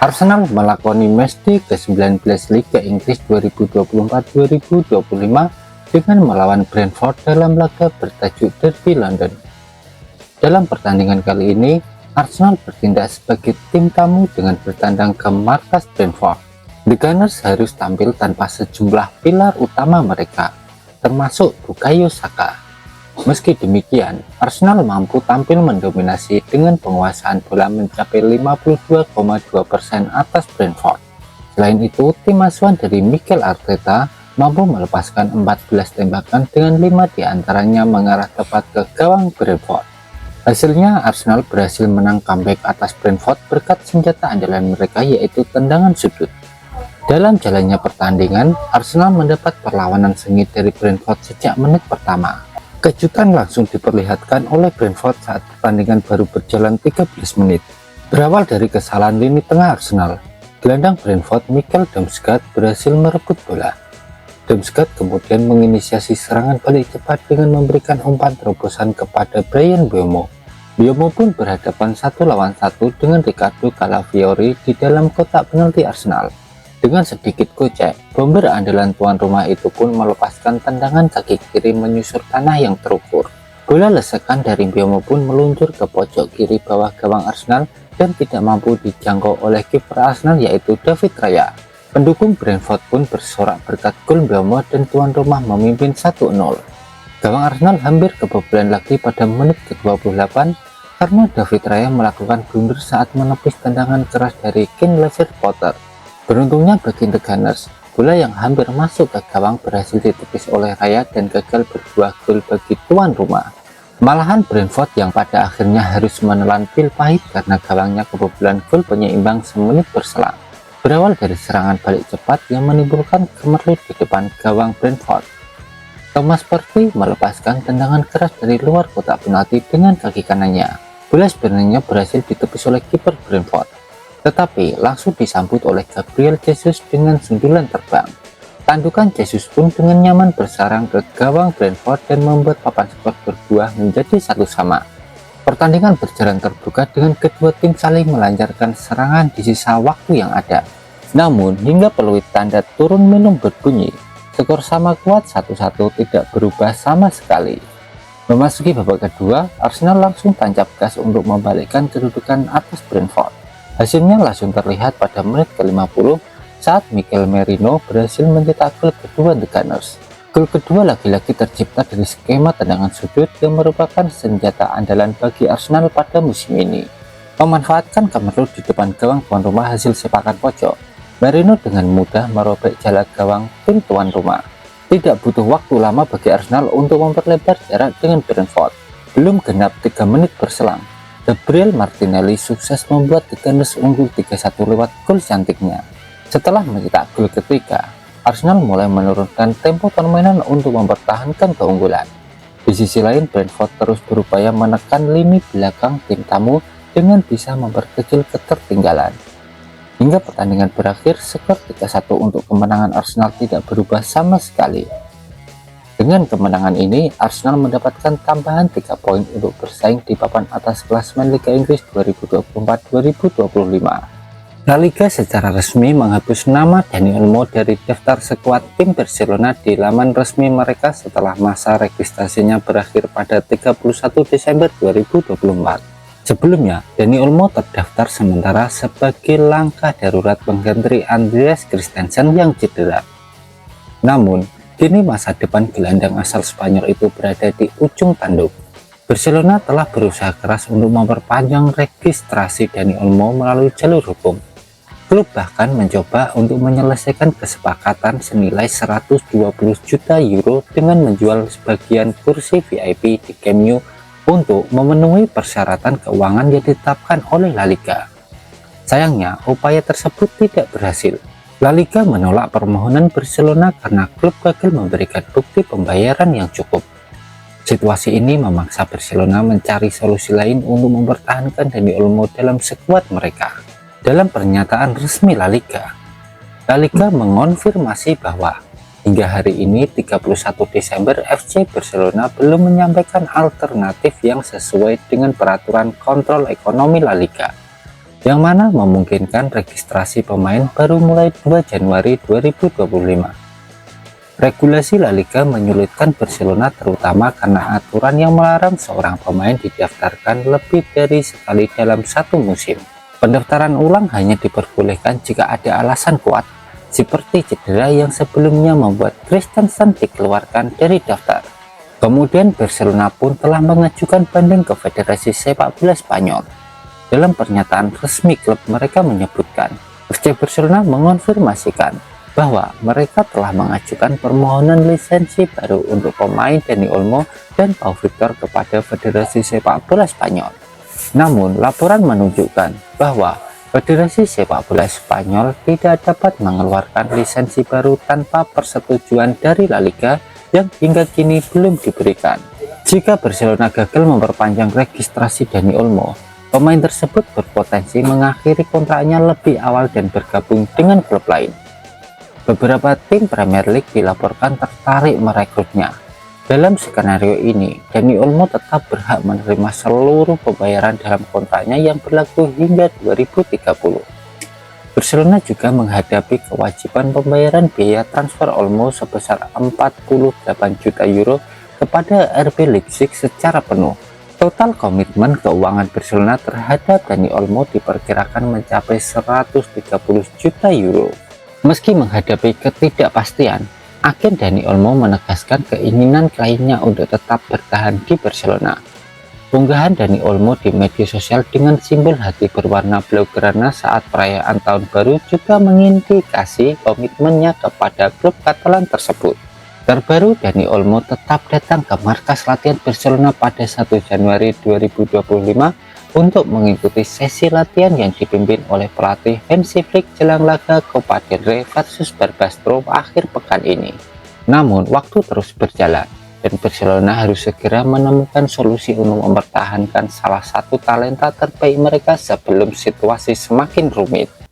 Arsenal melakoni matchday ke-19 Liga Inggris 2024-2025 dengan melawan Brentford dalam laga bertajuk Derby London. Dalam pertandingan kali ini, Arsenal bertindak sebagai tim tamu dengan bertandang ke markas Brentford. The Gunners harus tampil tanpa sejumlah pilar utama mereka, termasuk Bukayo Saka. Meski demikian, Arsenal mampu tampil mendominasi dengan penguasaan bola mencapai 52,2% atas Brentford. Selain itu, tim asuhan dari Mikel Arteta mampu melepaskan 14 tembakan dengan 5 diantaranya mengarah tepat ke gawang Brentford. Hasilnya, Arsenal berhasil menang comeback atas Brentford berkat senjata andalan mereka yaitu tendangan sudut. Dalam jalannya pertandingan, Arsenal mendapat perlawanan sengit dari Brentford sejak menit pertama. Kejutan langsung diperlihatkan oleh Brentford saat pertandingan baru berjalan 13 menit. Berawal dari kesalahan lini tengah Arsenal, gelandang Brentford Mikkel Damsgaard berhasil merebut bola. Damsgaard kemudian menginisiasi serangan balik cepat dengan memberikan umpan terobosan kepada Bryan Mbeumo. Mbeumo pun berhadapan 1 lawan 1 dengan Riccardo Calafiori di dalam kotak penalti Arsenal. Dengan sedikit gocek, bomber andalan tuan rumah itu pun melepaskan tendangan kaki kiri menyusur tanah yang terukur. Bola lesekan dari Mbeumo pun meluncur ke pojok kiri bawah gawang Arsenal dan tidak mampu dijangkau oleh kiper Arsenal yaitu David Raya. Pendukung Brentford pun bersorak berkat gol Mbeumo dan tuan rumah memimpin 1-0. Gawang Arsenal hampir kebobolan lagi pada menit ke-28 karena David Raya melakukan blunder saat menepis tendangan keras dari Kingsley Potter. Beruntungnya bagi The Gunners, bola yang hampir masuk ke gawang berhasil ditepis oleh Raya dan gagal berbuah gol bagi tuan rumah. Malahan Brentford yang pada akhirnya harus menelan pil pahit karena gawangnya kebobolan gol penyeimbang semenit berselang. Berawal dari serangan balik cepat yang menimbulkan kemerlut di depan gawang Brentford. Thomas Partey melepaskan tendangan keras dari luar kotak penalti dengan kaki kanannya. Bola sebenarnya berhasil ditepis oleh kiper Brentford, tetapi langsung disambut oleh Gabriel Jesus dengan sundulan terbang. Tandukan Jesus pun dengan nyaman bersarang ke gawang Brentford dan membuat papan skor berbuah menjadi 1-1. Pertandingan berjalan terbuka dengan kedua tim saling melancarkan serangan di sisa waktu yang ada. Namun hingga peluit tanda turun minum berbunyi, skor sama kuat 1-1 tidak berubah sama sekali. Memasuki babak kedua, Arsenal langsung tancap gas untuk membalikkan kedudukan atas Brentford. Hasilnya langsung terlihat pada menit ke-50 saat Mikel Merino berhasil mencetak gol kedua The Gunners. Gol kedua lagi-lagi tercipta dari skema tendangan sudut yang merupakan senjata andalan bagi Arsenal pada musim ini. Memanfaatkan kemerlut di depan gawang tuan rumah hasil sepakan pojok, Merino dengan mudah merobek jala gawang tim tuan rumah. Tidak butuh waktu lama bagi Arsenal untuk memperlebar jarak dengan Brentford. Belum genap 3 menit berselang, Gabriel Martinelli sukses membuat The Gunners unggul 3-1 lewat gol cantiknya. Setelah mencetak gol ketiga, Arsenal mulai menurunkan tempo permainan untuk mempertahankan keunggulan. Di sisi lain, Brentford terus berupaya menekan lini belakang tim tamu dengan bisa memperkecil ketertinggalan. Hingga pertandingan berakhir, skor 3-1 untuk kemenangan Arsenal tidak berubah sama sekali. Dengan kemenangan ini, Arsenal mendapatkan tambahan 3 poin untuk bersaing di papan atas klasemen Liga Inggris 2024-2025. La Liga secara resmi menghapus nama Dani Olmo dari daftar skuad tim Barcelona di laman resmi mereka setelah masa registrasinya berakhir pada 31 Desember 2024. Sebelumnya, Dani Olmo terdaftar sementara sebagai langkah darurat mengganti Andreas Christensen yang cedera. Namun, kini masa depan gelandang asal Spanyol itu berada di ujung tanduk. Barcelona telah berusaha keras untuk memperpanjang registrasi Dani Olmo melalui jalur hukum. Klub bahkan mencoba untuk menyelesaikan kesepakatan senilai 120 juta euro dengan menjual sebagian kursi VIP di Camp Nou untuk memenuhi persyaratan keuangan yang ditetapkan oleh La Liga. Sayangnya, upaya tersebut tidak berhasil. La Liga menolak permohonan Barcelona karena klub gagal memberikan bukti pembayaran yang cukup. Situasi ini memaksa Barcelona mencari solusi lain untuk mempertahankan Dani Olmo dalam skuad mereka. Dalam pernyataan resmi La Liga mengonfirmasi bahwa hingga hari ini 31 Desember FC Barcelona belum menyampaikan alternatif yang sesuai dengan peraturan kontrol ekonomi La Liga. yang mana memungkinkan registrasi pemain baru mulai 2 Januari 2025. Regulasi La Liga menyulitkan Barcelona terutama karena aturan yang melarang seorang pemain didaftarkan lebih dari sekali dalam satu musim. Pendaftaran ulang hanya diperbolehkan jika ada alasan kuat, seperti cedera yang sebelumnya membuat Christensen dikeluarkan dari daftar. Kemudian Barcelona pun telah mengajukan banding ke Federasi Sepak Bola Spanyol. Dalam pernyataan resmi klub mereka menyebutkan, FC Barcelona mengonfirmasikan bahwa mereka telah mengajukan permohonan lisensi baru untuk pemain Dani Olmo dan Pau Victor kepada Federasi Sepak Bola Spanyol. Namun, laporan menunjukkan bahwa Federasi Sepak Bola Spanyol tidak dapat mengeluarkan lisensi baru tanpa persetujuan dari La Liga yang hingga kini belum diberikan. Jika Barcelona gagal memperpanjang registrasi Dani Olmo, pemain tersebut berpotensi mengakhiri kontraknya lebih awal dan bergabung dengan klub lain. Beberapa tim Premier League dilaporkan tertarik merekrutnya. Dalam skenario ini, Dani Olmo tetap berhak menerima seluruh pembayaran dalam kontraknya yang berlaku hingga 2030. Barcelona juga menghadapi kewajiban pembayaran biaya transfer Olmo sebesar 48 juta euro kepada RB Leipzig secara penuh. Total komitmen keuangan Barcelona terhadap Dani Olmo diperkirakan mencapai 130 juta euro. Meski menghadapi ketidakpastian, agen Dani Olmo menegaskan keinginan kliennya untuk tetap bertahan di Barcelona. Unggahan Dani Olmo di media sosial dengan simbol hati berwarna blaugrana saat perayaan tahun baru juga mengindikasi komitmennya kepada klub Katalan tersebut. Terbaru, Dani Olmo tetap datang ke markas latihan Barcelona pada 1 Januari 2025 untuk mengikuti sesi latihan yang dipimpin oleh pelatih Hansi Flick jelang laga Copa del Rey versus Barbastro akhir pekan ini. Namun, waktu terus berjalan, dan Barcelona harus segera menemukan solusi untuk mempertahankan salah satu talenta terbaik mereka sebelum situasi semakin rumit.